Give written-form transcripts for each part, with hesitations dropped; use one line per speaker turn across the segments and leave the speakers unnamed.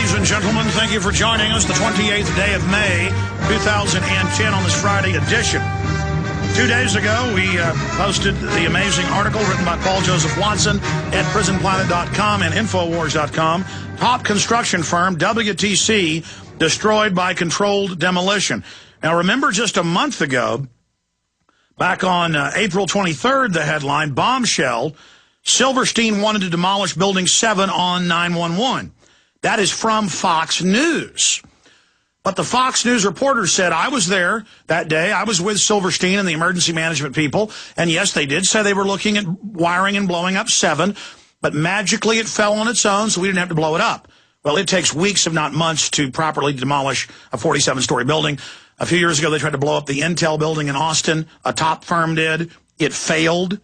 ladies and gentlemen. Thank you for joining us. The 28th day of May, 2010 on this Friday edition. 2 days ago, we posted the amazing article written by Paul Joseph Watson at prisonplanet.com and Infowars.com. Top construction firm, WTC, destroyed by controlled demolition. Now, remember just a month ago, back on April 23rd, the headline, bombshell, Silverstein wanted to demolish Building 7 on 9/11. That is from Fox News. But the Fox News reporter said, I was there that day. I was with Silverstein and the emergency management people. And yes, they did say they were looking at wiring and blowing up 7. But magically it fell on its own, so we didn't have to blow it up. Well, it takes weeks, if not months, to properly demolish a 47-story building. A few years ago, they tried to blow up the Intel building in Austin. A top firm did. It failed.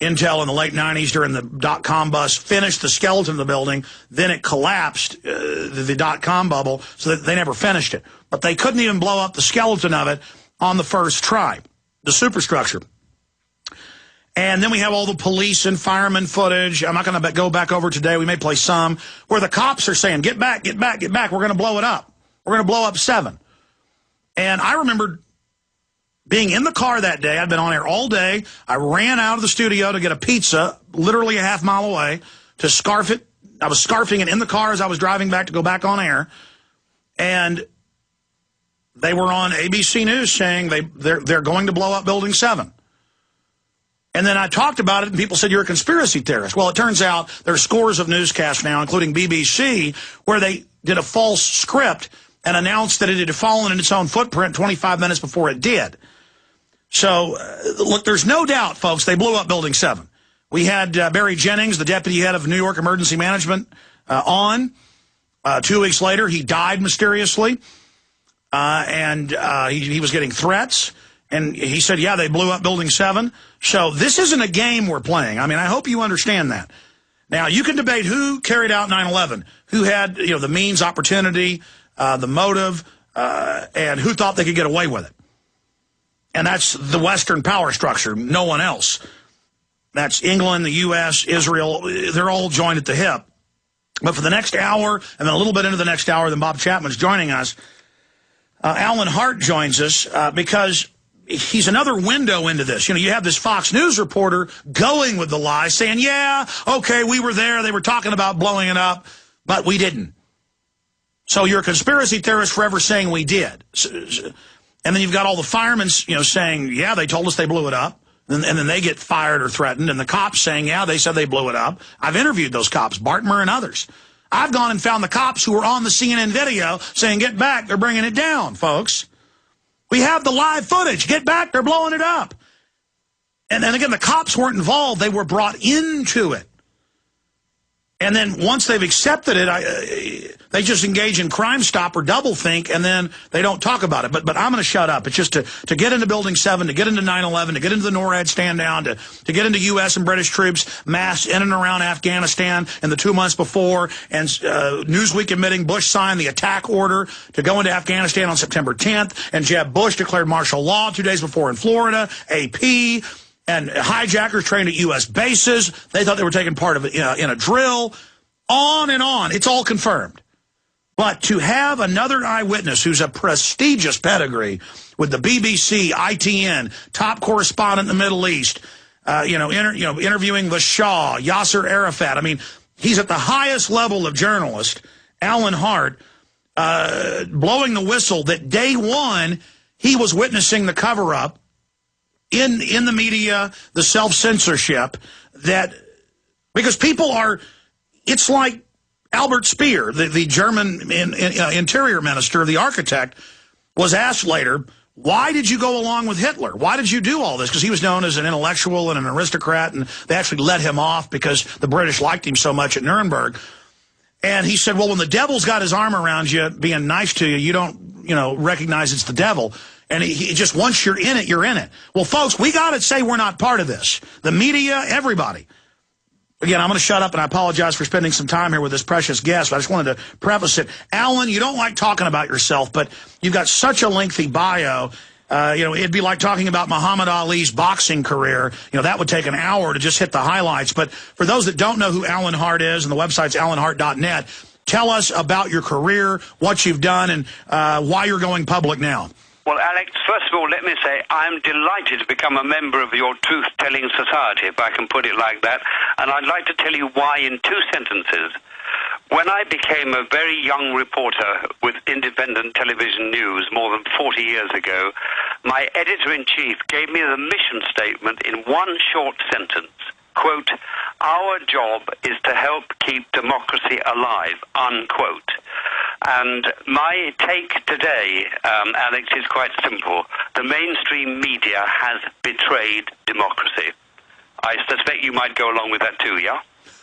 Intel in the late 90s during the dot-com bust finished the skeleton of the building. Then it collapsed, the dot-com bubble, so that they never finished it. But they couldn't even blow up the skeleton of it on the first try, the superstructure. And then we have all the police and firemen footage. I'm not going to go back over today. We may play some, where the cops are saying, get back, get back, get back. We're going to blow it up. We're going to blow up 7. And I remember being in the car that day. I'd been on air all day. I ran out of the studio to get a pizza, literally a half mile away, to scarf it. I was scarfing it in the car as I was driving back to go back on air. And they were on ABC News saying they're going to blow up Building 7. And then I talked about it, and people said, you're a conspiracy theorist. Well, it turns out there are scores of newscasts now, including BBC, where they did a false script and announced that it had fallen in its own footprint 25 minutes before it did. So, look, there's no doubt, folks, they blew up Building 7. We had Barry Jennings, the deputy head of New York Emergency Management, on. 2 weeks later, he died mysteriously, and he was getting threats. And he said, yeah, they blew up Building 7. So this isn't a game we're playing. I mean, I hope you understand that. Now, you can debate who carried out 9/11, who had, the means, opportunity, the motive, and who thought they could get away with it. And that's the Western power structure, no one else. That's England, the U.S., Israel. They're all joined at the hip. But for the next hour, and then a little bit into the next hour, then Bob Chapman's joining us. Alan Hart joins us because he's another window into this. You have this Fox News reporter going with the lie, saying, yeah, okay, we were there. They were talking about blowing it up, but we didn't. So you're a conspiracy theorist forever saying we did. And then you've got all the firemen, saying, yeah, they told us they blew it up. And then they get fired or threatened. And the cops saying, yeah, they said they blew it up. I've interviewed those cops, Bartmer and others. I've gone and found the cops who were on the CNN video saying, get back, they're bringing it down, folks. We have the live footage. Get back, they're blowing it up. And then again, the cops weren't involved. They were brought into it. And then once they've accepted it, they just engage in Crime Stop or doublethink, and then they don't talk about it. But I'm going to shut up. It's just to get into Building 7, to get into 9/11, to get into the NORAD stand down, to get into U.S. and British troops massed in and around Afghanistan in the 2 months before, and Newsweek admitting Bush signed the attack order to go into Afghanistan on September 10th, and Jeb Bush declared martial law 2 days before in Florida, AP, and hijackers trained at U.S. bases. They thought they were taking part of it in a drill. On and on. It's all confirmed. But to have another eyewitness who's a prestigious pedigree with the BBC, ITN, top correspondent in the Middle East, interviewing the Shah, Yasser Arafat. I mean, he's at the highest level of journalist, Alan Hart, blowing the whistle that day one he was witnessing the cover-up in the media, the self-censorship, because people are, it's like Albert Speer, the German interior minister, the architect, was asked later, why did you go along with Hitler? Why did you do all this? Because he was known as an intellectual and an aristocrat, and they actually let him off because the British liked him so much at Nuremberg. And he said, well, when the devil's got his arm around you, being nice to you, you don't, recognize it's the devil. And he just, once you're in it, you're in it. Well, folks, we got to say we're not part of this. The media, everybody. Again, I'm going to shut up, and I apologize for spending some time here with this precious guest. But I just wanted to preface it. Alan, you don't like talking about yourself, but you've got such a lengthy bio. It'd be like talking about Muhammad Ali's boxing career. That would take an hour to just hit the highlights. But for those that don't know who Alan Hart is, and the website's alanhart.net, Tell us about your career, what you've done, and why you're going public now.
Well, Alex, first of all, let me say I'm delighted to become a member of your truth-telling society, if I can put it like that. And I'd like to tell you why in 2 sentences. When I became a very young reporter with independent television news more than 40 years ago, my editor-in-chief gave me the mission statement in one short sentence. Quote, "Our job is to help keep democracy alive," unquote. And my take today, Alex, is quite simple. The mainstream media has betrayed democracy. I suspect you might go along with that too, yeah?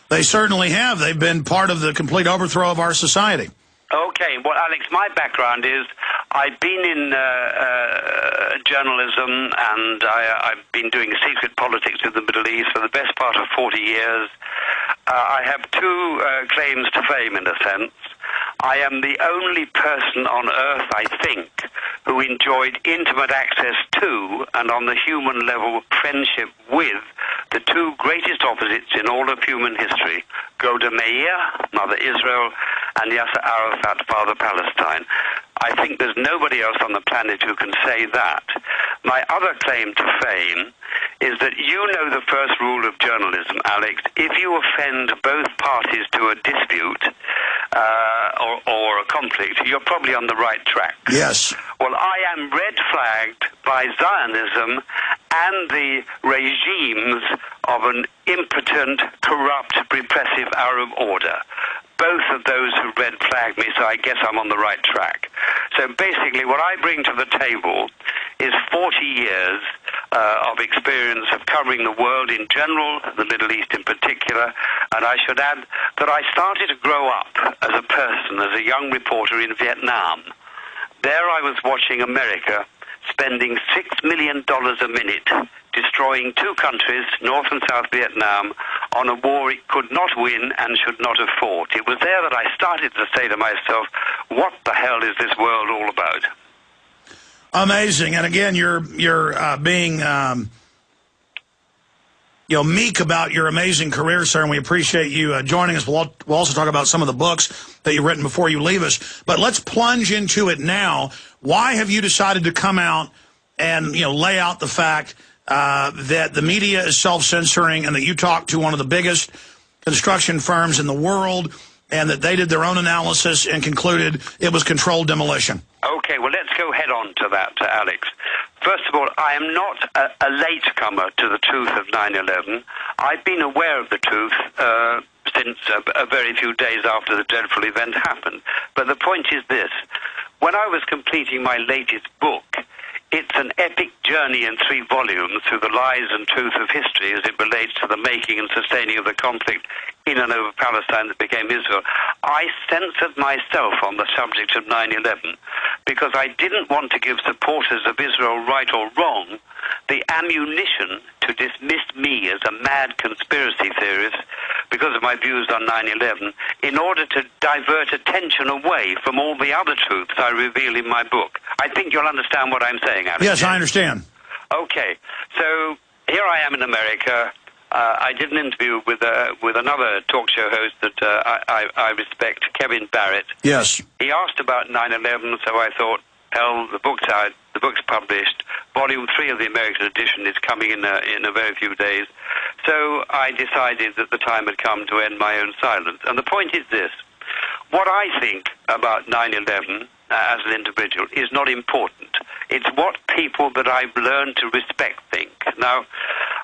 They certainly have. They've been part of the complete overthrow of our society.
Okay, well, Alex, my background is I've been in journalism, and I've been doing secret politics in the Middle East for the best part of 40 years. I have 2 claims to fame, in a sense. I am the only person on earth, I think, who enjoyed intimate access to, and on the human level, friendship with, the 2 greatest opposites in all of human history, Golda Meir, Mother Israel, and Yasser Arafat, Father Palestine. I think there's nobody else on the planet who can say that. My other claim to fame is that you know the first rule of journalism, Alex. If you offend both parties to a dispute or a conflict, you're probably on the right track.
Yes.
Well, I am red flagged by Zionism and the regimes of an impotent, corrupt, repressive Arab order. Both of those who red flagged me, so I guess I'm on the right track. So basically what I bring to the table is 40 years of experience of covering the world in general, the Middle East in particular, and I should add that I started to grow up as a person, as a young reporter in Vietnam. There I was watching America spending $6 million a minute destroying 2 countries, North and South Vietnam, on a war it could not win and should not have fought. It was there that I started to say to myself, what the hell is this world all about?
Amazing. And again, you're being meek about your amazing career, sir, and we appreciate you joining us. We'll also talk about some of the books that you've written before you leave us. But let's plunge into it now. Why have you decided to come out and lay out the fact that the media is self-censoring, and that you talked to one of the biggest construction firms in the world, and that they did their own analysis and concluded it was controlled demolition?
Okay, well, let's go head on to that, Alex. First of all, I am not a latecomer to the truth of 9/11. I've been aware of the truth since a very few days after the dreadful event happened. But the point is this. When I was completing my latest book, it's an epic journey in 3 volumes through the lies and truth of history as it relates to the making and sustaining of the conflict in and over Palestine that became Israel. I censored myself on the subject of 9/11 because I didn't want to give supporters of Israel, right or wrong, the ammunition to dismiss me as a mad conspiracy theorist because of my views on 9/11 in order to divert attention away from all the other truths I reveal in my book. I think you'll understand what I'm saying, Alex.
Yes, I understand.
Okay, so here I am in America. I did an interview with another talk show host that I respect, Kevin Barrett.
Yes.
He asked about 9/11, so I thought, hell, the book's out, the book's published. Volume 3 of the American edition is coming in a very few days. So I decided that the time had come to end my own silence. And the point is this. What I think about 9/11 as an individual is not important. It's what people that I've learned to respect think. Now,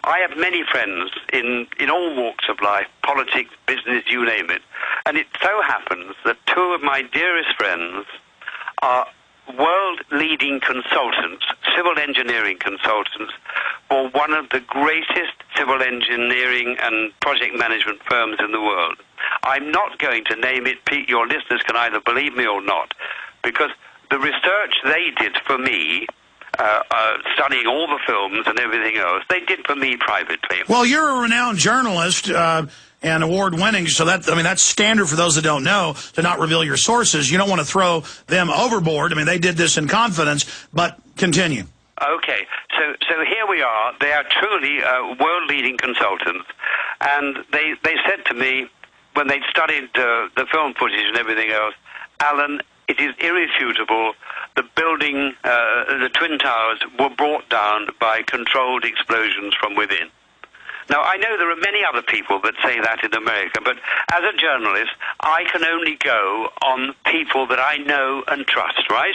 I have many friends in all walks of life, politics, business, you name it. And it so happens that 2 of my dearest friends are world-leading consultants, civil engineering consultants, for one of the greatest civil engineering and project management firms in the world. I'm not going to name it. Pete, your listeners can either believe me or not, because the research they did for me, studying all the films and everything else, they did for me privately.
Well, you're a renowned journalist and award-winning, so that's standard for those that don't know, to not reveal your sources. You don't want to throw them overboard. I mean, they did this in confidence, but continue.
Okay, so here we are. They are truly world-leading consultants, and they said to me, when they'd studied the film footage and everything else, Alan, it is irrefutable. The building, the Twin Towers, were brought down by controlled explosions from within. Now, I know there are many other people that say that in America, but as a journalist, I can only go on people that I know and trust, right?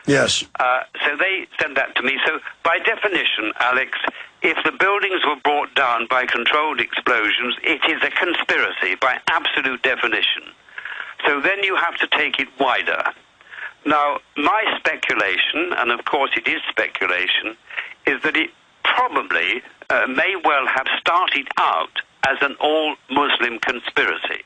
Yes.
So they said that to me. So by definition, Alex, if the buildings were brought down by controlled explosions, it is a conspiracy by absolute definition. So then you have to take it wider. Now, my speculation, and of course it is speculation, is that it probably may well have started out as an all-Muslim conspiracy.